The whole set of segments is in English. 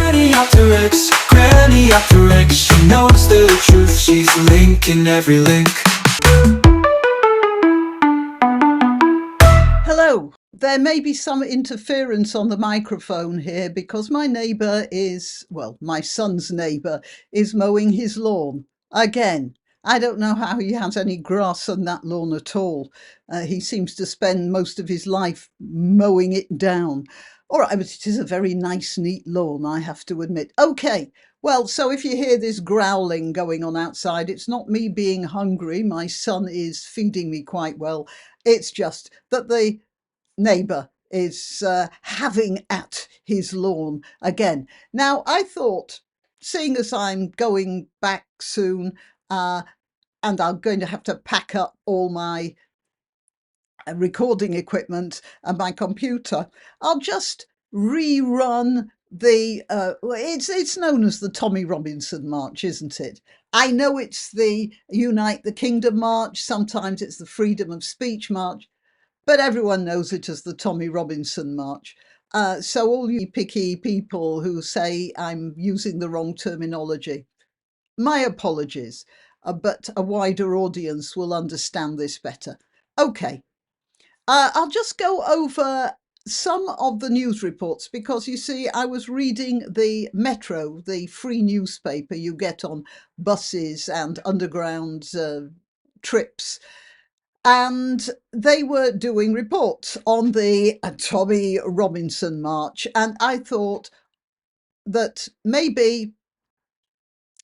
Granniopteryx, granniopteryx. She knows the truth, she's linking every link. Hello. There may be some interference on the microphone here because my neighbour is, well, my son's neighbour is mowing his lawn. Again, I don't know how he has any grass on that lawn at all. He seems to spend most of his life mowing it down. All right, but it is a very nice, neat lawn, I have to admit. Okay, well, so if you hear this growling going on outside, it's not me being hungry. My son is feeding me quite well. It's just that the neighbour is having at his lawn again. Now, I thought, seeing as I'm going back soon and I'm going to have to pack up all my recording equipment and my computer, I'll just rerun the it's known as the Tommy Robinson March, isn't it? I know it's the Unite the Kingdom March, sometimes it's the Freedom of Speech March, but everyone knows it as the Tommy Robinson March. So all you picky people who say I'm using the wrong terminology, my apologies, but a wider audience will understand this better. Okay, I'll just go over some of the news reports because you see, I was reading the Metro, the free newspaper you get on buses and underground trips, and they were doing reports on the Tommy Robinson March. And I thought that maybe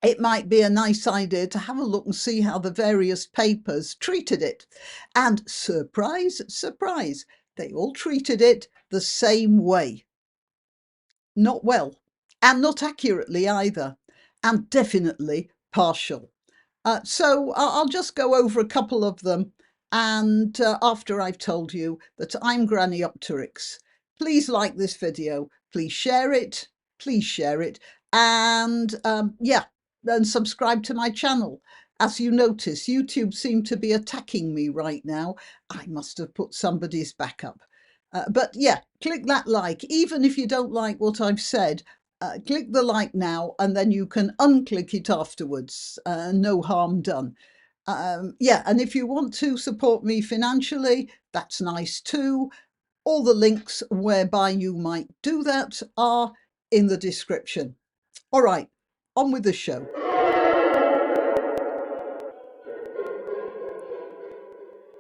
it might be a nice idea to have a look and see how the various papers treated it. And surprise, surprise, they all treated it the same way. Not well, and not accurately either, and definitely partial. So I'll just go over a couple of them, and after I've told you that I'm Granniopteryx, please like this video, please share it, and yeah, and subscribe to my channel. As you notice, YouTube seemed to be attacking me right now. I must have put somebody's back up. But yeah, click that like, even if you don't like what I've said. Click the like now and then you can unclick it afterwards. No harm done. Yeah, and if you want to support me financially, that's nice too. All the links whereby you might do that are in the description. All right, on with the show.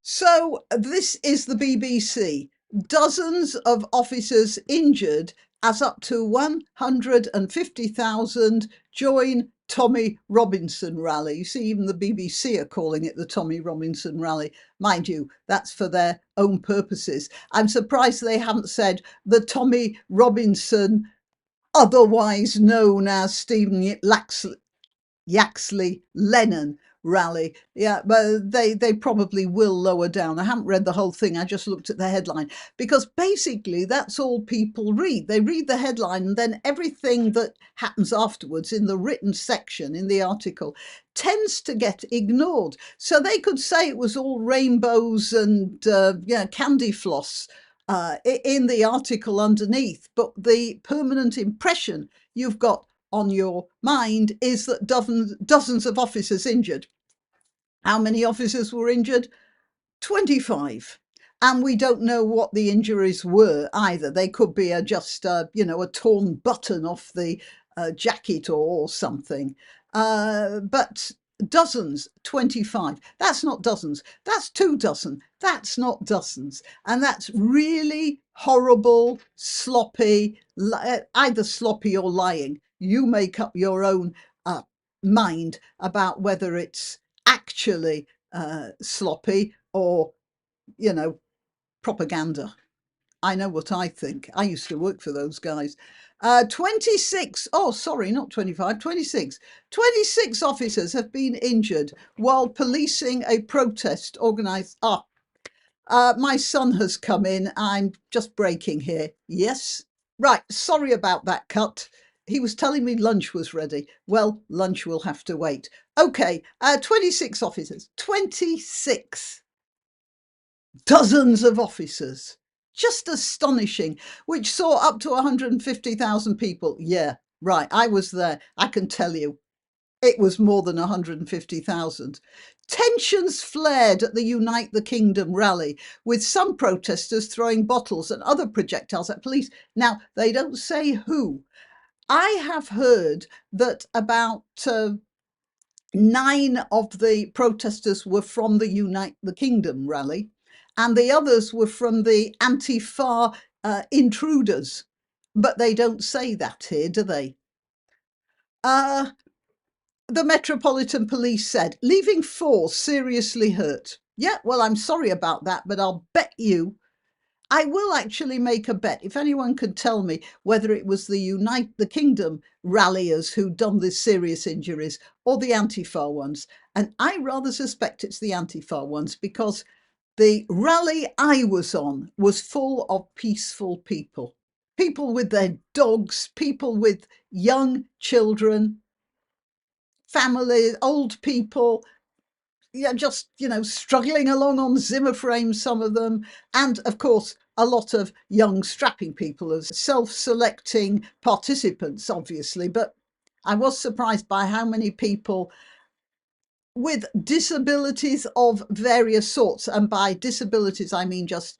So this is the BBC. Dozens of officers injured as up to 150,000 join Tommy Robinson rally. You see, even the BBC are calling it the Tommy Robinson rally. Mind you, that's for their own purposes. I'm surprised they haven't said the Tommy Robinson, otherwise known as Stephen Yaxley Lennon rally. Yeah, but they probably will lower down. I haven't read the whole thing. I just looked at the headline because basically that's all people read. They read the headline and then everything that happens afterwards in the written section in the article tends to get ignored. So they could say it was all rainbows and candy floss in the article underneath, but the permanent impression you've got on your mind is that dozens of officers injured. How many officers were injured? 25. And we don't know what the injuries were either. They could be just a torn button off the jacket or something. But dozens, 25. That's not dozens. That's 2 dozen. That's not dozens. And that's really horrible, sloppy, either sloppy or lying. You make up your own mind about whether it's actually sloppy or, propaganda. I know what I think. I used to work for those guys. 26, oh, sorry, not 25, 26. 26 officers have been injured while policing a protest organised. My son has come in. I'm just breaking here. Yes. Right. Sorry about that cut. He was telling me lunch was ready. Well, lunch will have to wait. Okay. 26 officers. 26. Dozens of officers. Just astonishing. Which saw up to 150,000 people. Yeah. Right, I was there. I can tell you, it was more than 150,000. Tensions flared at the Unite the Kingdom rally, with some protesters throwing bottles and other projectiles at police. Now, they don't say who. I have heard that about 9 of the protesters were from the Unite the Kingdom rally, and the others were from the Antifa intruders. But they don't say that here, do they? Uh, the Metropolitan Police said, leaving 4 seriously hurt. Yeah, well, I'm sorry about that, but I'll bet you I will actually make a bet. If anyone could tell me whether it was the Unite the Kingdom ralliers who'd done these serious injuries or the Antifa ones, and I rather suspect it's the Antifa ones because the rally I was on was full of peaceful people. People with their dogs, people with young children, families, old people, yeah, just, struggling along on Zimmer frames, some of them. And of course, a lot of young, strapping people as self selecting participants, obviously. But I was surprised by how many people with disabilities of various sorts. And by disabilities, I mean just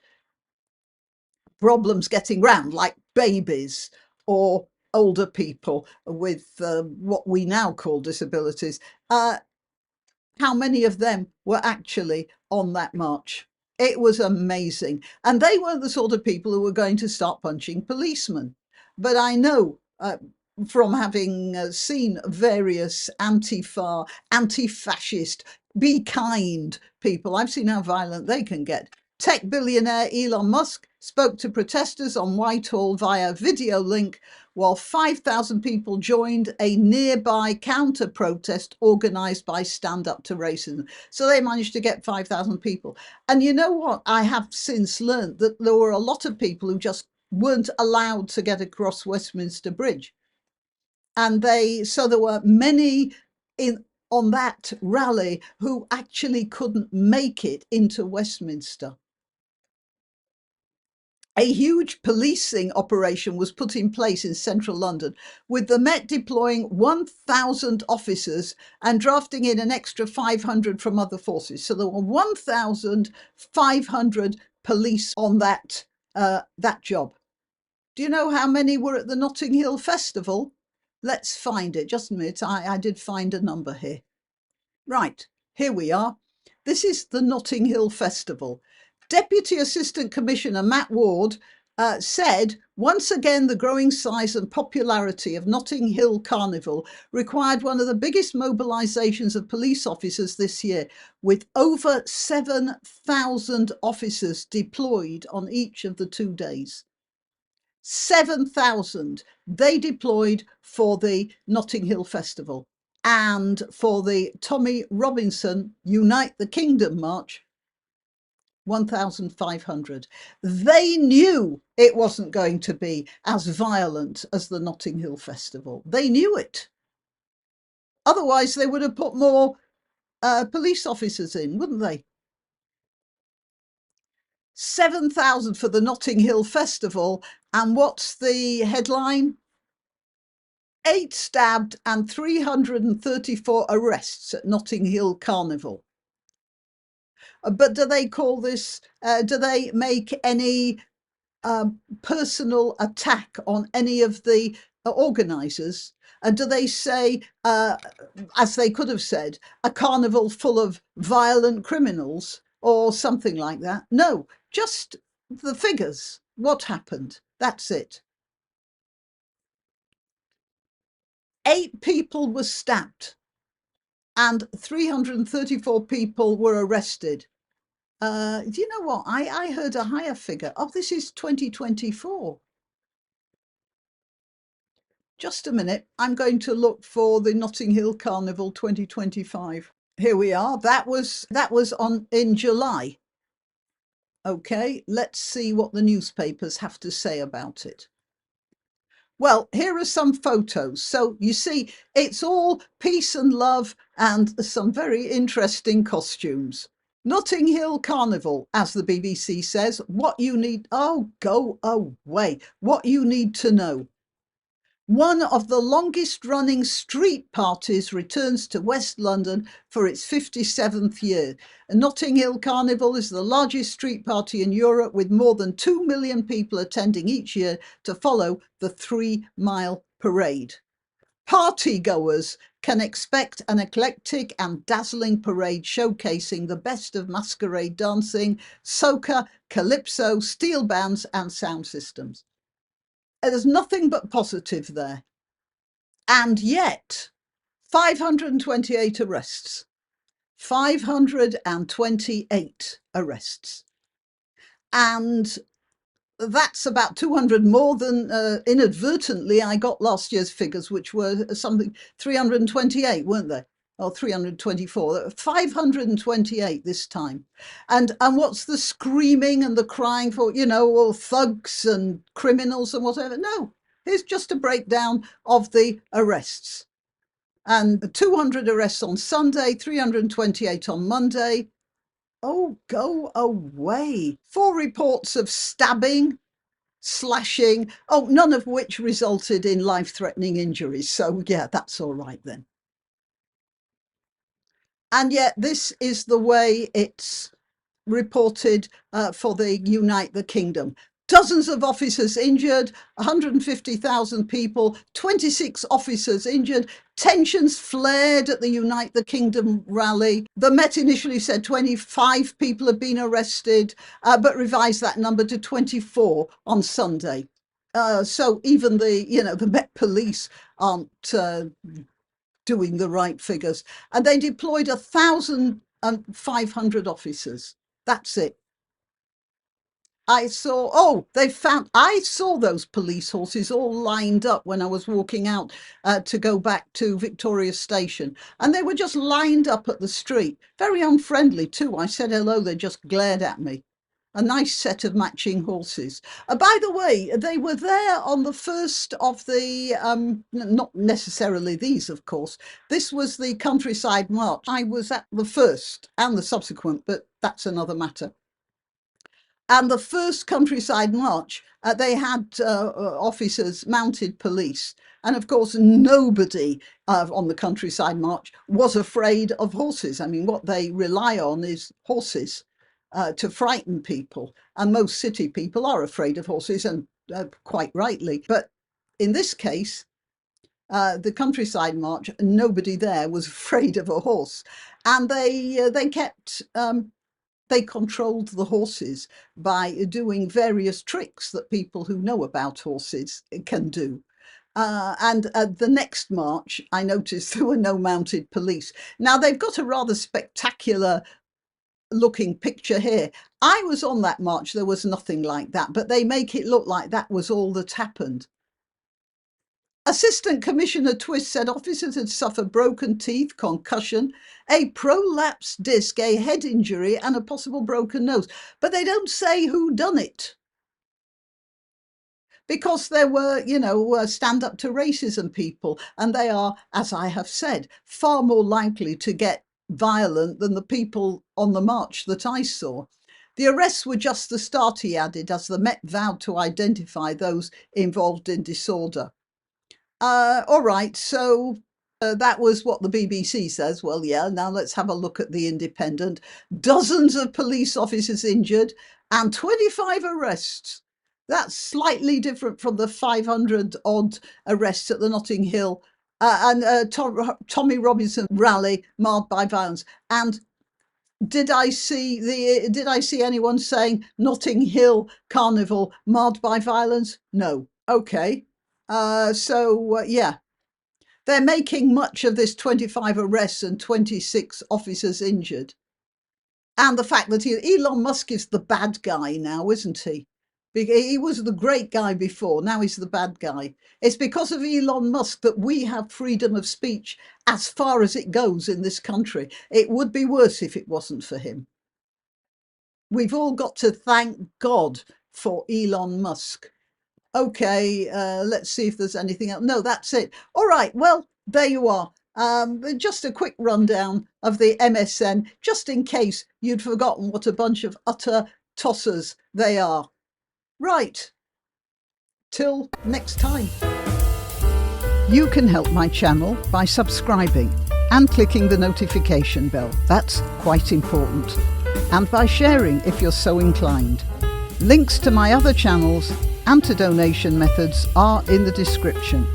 problems getting round, like babies or older people with what we now call disabilities. How many of them were actually on that march. It was amazing. And they weren't the sort of people who were going to start punching policemen. But I know from having seen various Antifa, anti fascist, be kind people, I've seen how violent they can get. Tech billionaire Elon Musk spoke to protesters on Whitehall via video link, while 5,000 people joined a nearby counter protest organised by Stand Up to Racism. So they managed to get 5,000 people. And you know what? I have since learned that there were a lot of people who just weren't allowed to get across Westminster Bridge. And so there were many on that rally who actually couldn't make it into Westminster. A huge policing operation was put in place in central London, with the Met deploying 1,000 officers and drafting in an extra 500 from other forces. So there were 1,500 police on that job. Do you know how many were at the Notting Hill Festival? Let's find it. Just a minute. I did find a number here. Right, here we are. This is the Notting Hill Festival. Deputy Assistant Commissioner Matt Ward said, once again, the growing size and popularity of Notting Hill Carnival required one of the biggest mobilisations of police officers this year, with over 7,000 officers deployed on each of the 2 days. 7,000 they deployed for the Notting Hill Festival. And for the Tommy Robinson Unite the Kingdom March, 1,500. They knew it wasn't going to be as violent as the Notting Hill Festival. They knew it. Otherwise, they would have put more police officers in, wouldn't they? 7,000 for the Notting Hill Festival. And what's the headline? 8 stabbed and 334 arrests at Notting Hill Carnival. But do they call this, do they make any personal attack on any of the organisers? And do they say, as they could have said, a carnival full of violent criminals or something like that? No, just the figures. What happened? That's it. 8 people were stabbed and 334 people were arrested. Do you know what? I heard a higher figure. Oh, this is 2024. Just a minute. I'm going to look for the Notting Hill Carnival 2025. Here we are. That was on in July. Okay, let's see what the newspapers have to say about it. Well, here are some photos. So you see, it's all peace and love and some very interesting costumes. Notting Hill Carnival, as the BBC says, what you need, oh, go away, what you need to know. One of the longest running street parties returns to West London for its 57th year. Notting Hill Carnival is the largest street party in Europe, with more than 2 million people attending each year to follow the 3-mile parade. Partygoers can expect an eclectic and dazzling parade showcasing the best of masquerade dancing, soca, calypso, steel bands and sound systems. There's nothing but positive there. And yet, 528 arrests. 528 arrests. And that's about 200 more than inadvertently I got last year's figures, which were something 328, weren't they? Or 324, 528 this time. And what's the screaming and the crying for, all thugs and criminals and whatever? No, here's just a breakdown of the arrests. And 200 arrests on Sunday, 328 on Monday. Oh, go away. 4 reports of stabbing, slashing, none of which resulted in life-threatening injuries. So, yeah, that's all right then. And yet this is the way it's reported for the Unite the Kingdom. Dozens of officers injured, 150,000 people, 26 officers injured, tensions flared at the Unite the Kingdom rally. The Met initially said 25 people had been arrested, but revised that number to 24 on Sunday. So even the Met police aren't doing the right figures. And they deployed 1,500 officers. That's it. I saw those police horses all lined up when I was walking out to go back to Victoria Station. And they were just lined up at the street. Very unfriendly too. I said hello, they just glared at me. A nice set of matching horses. By the way, they were there on the first of the, not necessarily these, of course. This was the Countryside March. I was at the first and the subsequent, but that's another matter. And the first Countryside March, they had officers, mounted police. And of course, nobody on the Countryside March was afraid of horses. I mean, what they rely on is horses to frighten people. And most city people are afraid of horses, and quite rightly. But in this case, the Countryside March, nobody there was afraid of a horse. And they kept... They controlled the horses by doing various tricks that people who know about horses can do. And the next march, I noticed there were no mounted police. Now, they've got a rather spectacular looking picture here. I was on that march, there was nothing like that, but they make it look like that was all that happened. Assistant Commissioner Twist said officers had suffered broken teeth, concussion, a prolapsed disc, a head injury and a possible broken nose. But they don't say who done it. Because there were, stand up to racism people, and they are, as I have said, far more likely to get violent than the people on the march that I saw. The arrests were just the start, he added, as the Met vowed to identify those involved in disorder. All right, so that was what the BBC says. Well, yeah, now let's have a look at the Independent. Dozens of police officers injured and 25 arrests. That's slightly different from the 500 odd arrests at the Notting Hill and Tommy Robinson rally marred by violence. And did I see anyone saying Notting Hill Carnival marred by violence? No. Okay. Yeah, they're making much of this 25 arrests and 26 officers injured. And the fact that Elon Musk is the bad guy now, isn't he? He was the great guy before, now he's the bad guy. It's because of Elon Musk that we have freedom of speech as far as it goes in this country. It would be worse if it wasn't for him. We've all got to thank God for Elon Musk. Okay, let's see if there's anything else. No, that's it. All right, well, there you are. Just a quick rundown of the MSN, just in case you'd forgotten what a bunch of utter tossers they are. Right, till next time. You can help my channel by subscribing and clicking the notification bell. That's quite important. And by sharing if you're so inclined. Links to my other channels and to donation methods are in the description.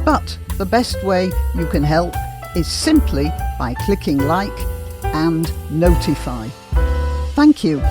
But the best way you can help is simply by clicking like and notify. Thank you.